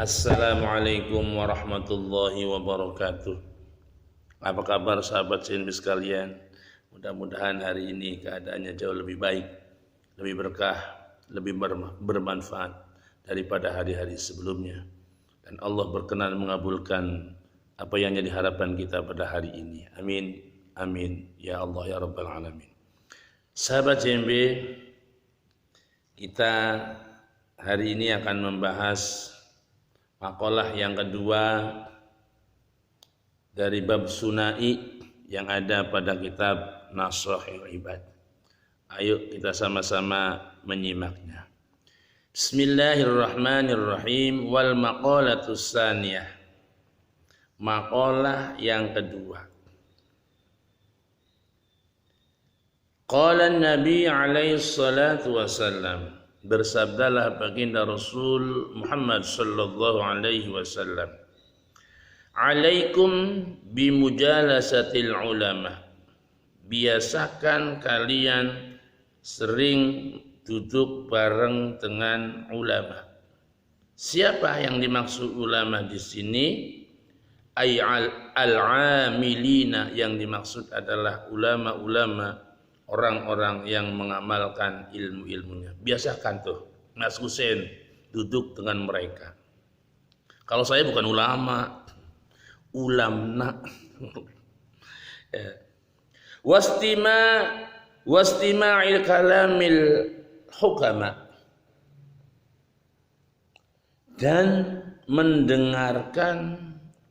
Assalamualaikum warahmatullahi wabarakatuh. Apa kabar sahabat CNB sekalian? Mudah-mudahan hari ini keadaannya jauh lebih baik, lebih berkah, lebih bermanfaat daripada hari-hari sebelumnya. Dan Allah berkenan mengabulkan apa yang jadi harapan kita pada hari ini. Amin, amin, ya Allah ya Rabbal Alamin. Sahabat CNB, kita hari ini akan membahas makalah yang kedua dari bab sunai yang ada pada kitab Nasrahil Ibad. Ayo kita sama-sama menyimaknya. Bismillahirrahmanirrahim. Wal maqalatus tsaniyah. Makalah yang kedua. Qala Nabi alaihi salatu wasallam, bersabdalah baginda Rasul Muhammad sallallahu alaihi wasallam, alaikum bimujalasatil ulama, biasakan kalian sering duduk bareng dengan ulama. Siapa yang dimaksud ulama di sini? Ay al-amilina, yang dimaksud adalah ulama-ulama, orang-orang yang mengamalkan ilmu-ilmunya. Biasakan tuh Mas Husain duduk dengan mereka. Kalau saya bukan ulama, ulamna. Wastima'il kalamil hukama, dan mendengarkan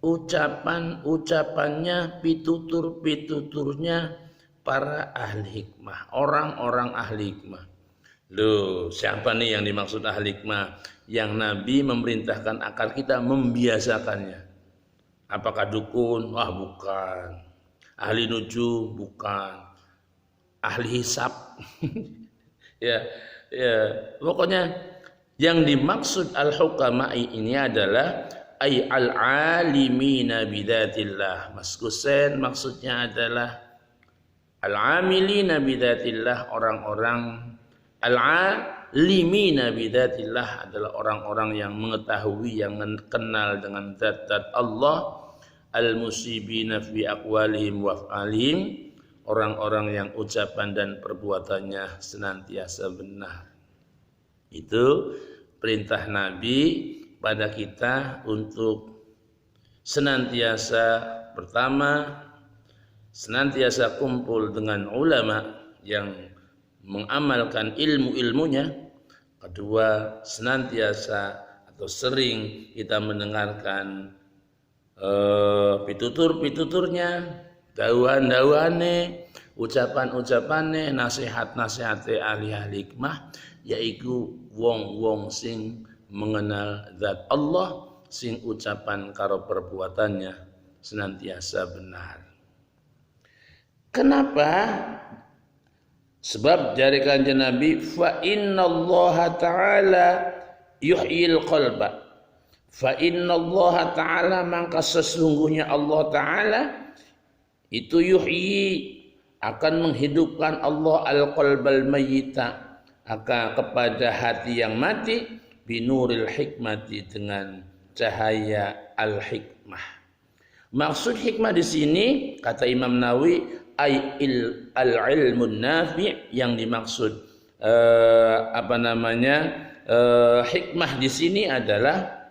ucapan-ucapannya, pitutur-pituturnya para ahli hikmah, orang-orang ahli hikmah. Loh, siapa nih yang dimaksud ahli hikmah? Yang Nabi memerintahkan agar kita membiasakannya. Apakah dukun? Wah, bukan. Ahli nuju? Bukan. Ahli hisab? ya, pokoknya yang dimaksud al-hukama'i ini adalah ay al-alimina bidatillah. Mas Husain maksudnya adalah al-amilina bidatillah, orang-orang al-alimina bidatillah adalah orang-orang yang mengetahui, yang kenal dengan zat-zat Allah, al-musibina fi aqwalihim wa af'alihim, orang-orang yang ucapan dan perbuatannya senantiasa benar. Itu perintah Nabi pada kita untuk senantiasa, pertama, senantiasa kumpul dengan ulama yang mengamalkan ilmu-ilmunya. Kedua, senantiasa atau sering kita mendengarkan pitutur-pituturnya, dauhan-dauhane, ucapan-ucapannya, nasihat-nasihate ahli-ahli hikmah, yaitu wong-wong sing mengenal zat Allah, sing ucapan karo perbuatannya senantiasa benar. Kenapa? Sebab dari kanjeng Nabi, fa innallaha ta'ala yuhyil qalba. Fa innallaha ta'ala, maka sesungguhnya Allah Ta'ala itu yuhyi, akan menghidupkan Allah al-qalbal mayyita, akan kepada hati yang mati, binuril hikmati, dengan cahaya al-hikmah. Maksud hikmah di sini kata Imam Nawawi al-ilmun nafi', yang dimaksud hikmah di sini adalah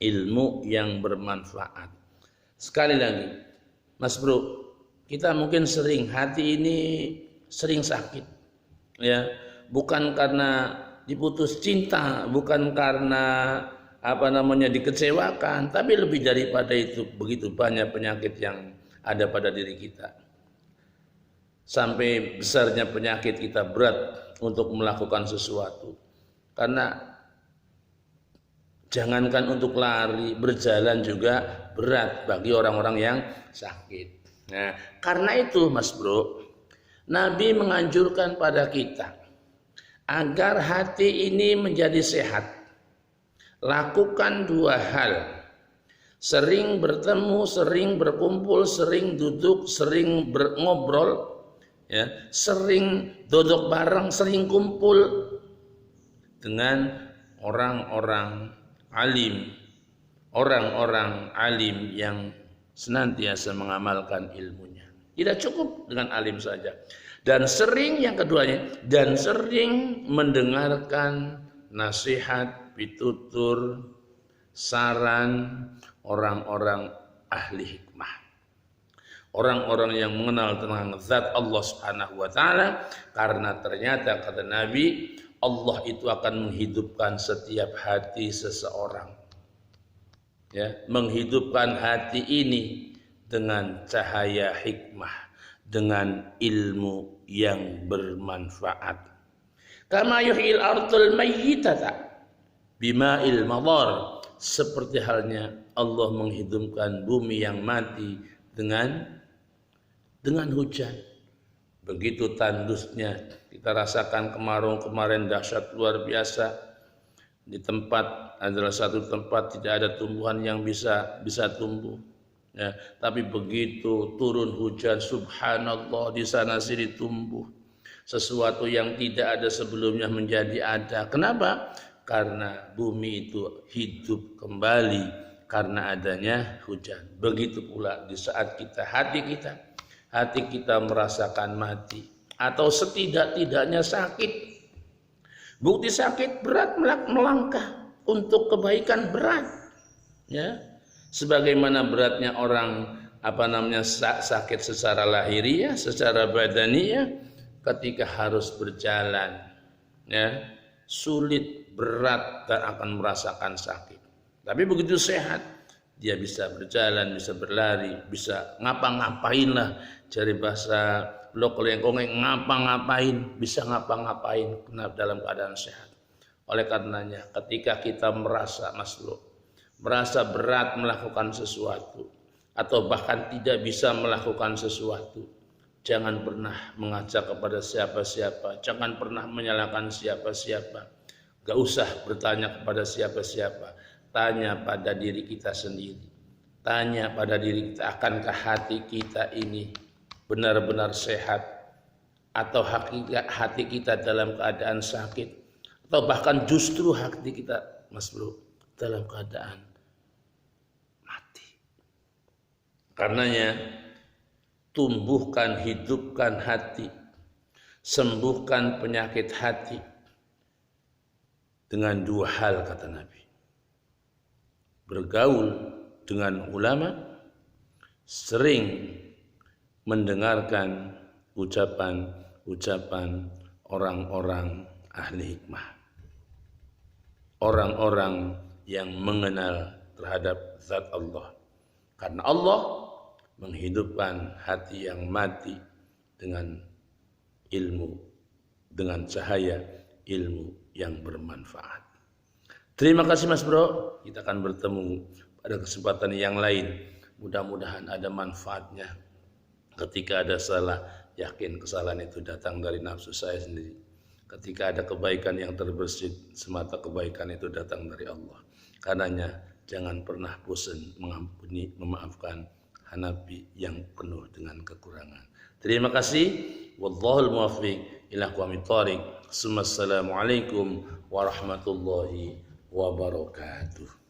ilmu yang bermanfaat. Sekali lagi, Mas Bro, kita mungkin sering hati ini sering sakit, ya, bukan karena diputus cinta, bukan karena dikecewakan, tapi lebih daripada itu, begitu banyak penyakit yang ada pada diri kita. Sampai besarnya penyakit kita berat untuk melakukan sesuatu. Karena jangankan untuk lari, berjalan juga berat bagi orang-orang yang sakit. Nah, karena itu Mas Bro, Nabi menganjurkan pada kita agar hati ini menjadi sehat. Lakukan dua hal. Sering bertemu, sering berkumpul, sering duduk, sering ngobrol, ya, sering duduk bareng, sering kumpul dengan orang-orang alim, orang-orang alim yang senantiasa mengamalkan ilmunya. Tidak cukup dengan alim saja. Dan sering yang keduanya, dan sering mendengarkan nasihat, pitutur, saran orang-orang ahli hikmah. Orang-orang yang mengenal tentang zat Allah Subhanahu wa taala, karena ternyata kata Nabi, Allah itu akan menghidupkan setiap hati seseorang. Ya, menghidupkan hati ini dengan cahaya hikmah, dengan ilmu yang bermanfaat. Kama yuhyil ardul mayyitata bima'il madar, seperti halnya Allah menghidupkan bumi yang mati dengan hujan. Begitu tandusnya, kita rasakan kemarau kemarin dahsyat luar biasa. Di tempat adalah satu tempat tidak ada tumbuhan yang bisa tumbuh. Ya, tapi begitu turun hujan, subhanallah, di sana sini tumbuh sesuatu yang tidak ada sebelumnya menjadi ada. Kenapa? Karena bumi itu hidup kembali karena adanya hujan. Begitu pula di saat hati kita merasakan mati atau setidak-tidaknya sakit. Bukti sakit berat melangkah untuk kebaikan berat. Ya. Sebagaimana beratnya orang sakit secara lahiriah, secara badaniah, ketika harus berjalan, ya, sulit, berat, dan akan merasakan sakit. Tapi begitu sehat, dia bisa berjalan, bisa berlari, bisa ngapa-ngapain lah, cari bahasa lokal yang kongeng, ngapa-ngapain, bisa ngapa-ngapain dalam keadaan sehat. Oleh karenanya, ketika kita merasa berat melakukan sesuatu atau bahkan tidak bisa melakukan sesuatu, jangan pernah mengajak kepada siapa-siapa, jangan pernah menyalahkan siapa-siapa, gak usah bertanya kepada siapa-siapa. Tanya pada diri kita sendiri, tanya pada diri kita, akankah hati kita ini benar-benar sehat, atau hati kita dalam keadaan sakit, atau bahkan justru hati kita, Mas Bro, dalam keadaan mati. Karenanya tumbuhkan, hidupkan hati, sembuhkan penyakit hati dengan dua hal, kata Nabi: bergaul dengan ulama, sering mendengarkan ucapan-ucapan orang-orang ahli hikmah, orang-orang yang mengenal terhadap zat Allah. Karena Allah menghidupkan hati yang mati dengan ilmu, dengan cahaya ilmu yang bermanfaat. Terima kasih Mas Bro, kita akan bertemu pada kesempatan yang lain. Mudah-mudahan ada manfaatnya. Ketika ada salah, yakin kesalahan itu datang dari nafsu saya sendiri. Ketika ada kebaikan yang terbersit, semata kebaikan itu datang dari Allah. Karenanya jangan pernah bosan mengampuni, memaafkan hanafi yang penuh dengan kekurangan. Terima kasih. Wallahul muwaffiq ila aqwamit thoriq. Assalamualaikum warahmatullahi wabarakatuh.